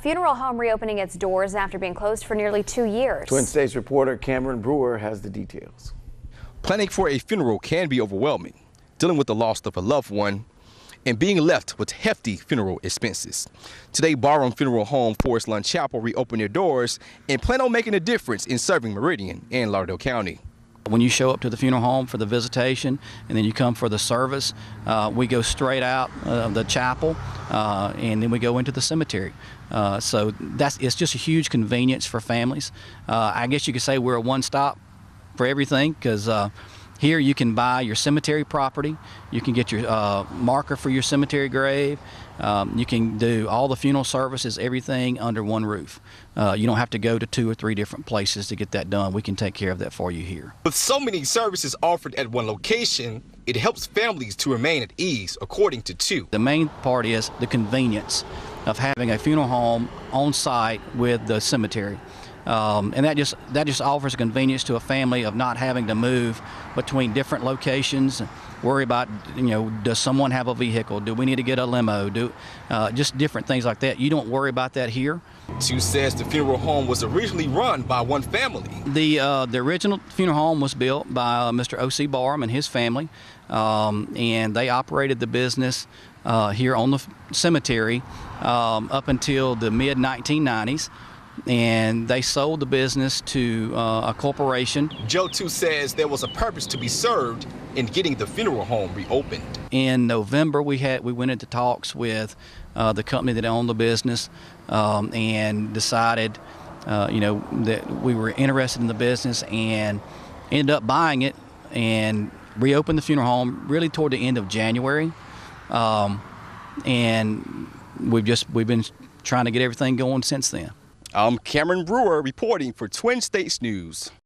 funeral home reopening its doors after being closed for nearly 2 years. Twin States reporter Cameron Brewer has the details. Planning for a funeral can be overwhelming, dealing with the loss of a loved one and being left with hefty funeral expenses. Today, Barham Funeral Home Forest Lawn Chapel reopened their doors and plan on making a difference in serving Meridian and Lauderdale County. When you show up to the funeral home for the visitation and then you come for the service, we go straight out of the chapel and then we go into the cemetery. So it's just a huge convenience for families. I guess you could say we're a one-stop for everything, because here you can buy your cemetery property, you can get your marker for your cemetery grave, you can do all the funeral services, everything under one roof. You don't have to go to 2 or 3 different places to get that done. We can take care of that for you here. With so many services offered at one location, it helps families to remain at ease, according to two. The main part is the convenience of having a funeral home on site with the cemetery. And that just offers a convenience to a family of not having to move between different locations, worry about, does someone have a vehicle? Do we need to get a limo? Just different things like that. You don't worry about that here. Two says the funeral home was originally run by one family. The original funeral home was built by Mr. O.C. Barham and his family, and they operated the business here on the cemetery up until the mid-1990s. And they sold the business to a corporation. Joe too says there was a purpose to be served in getting the funeral home reopened. In November, we went into talks with the company that owned the business and decided, that we were interested in the business, and ended up buying it and reopened the funeral home really toward the end of January. And we've been trying to get everything going since then. I'm Cameron Brewer reporting for Twin States News.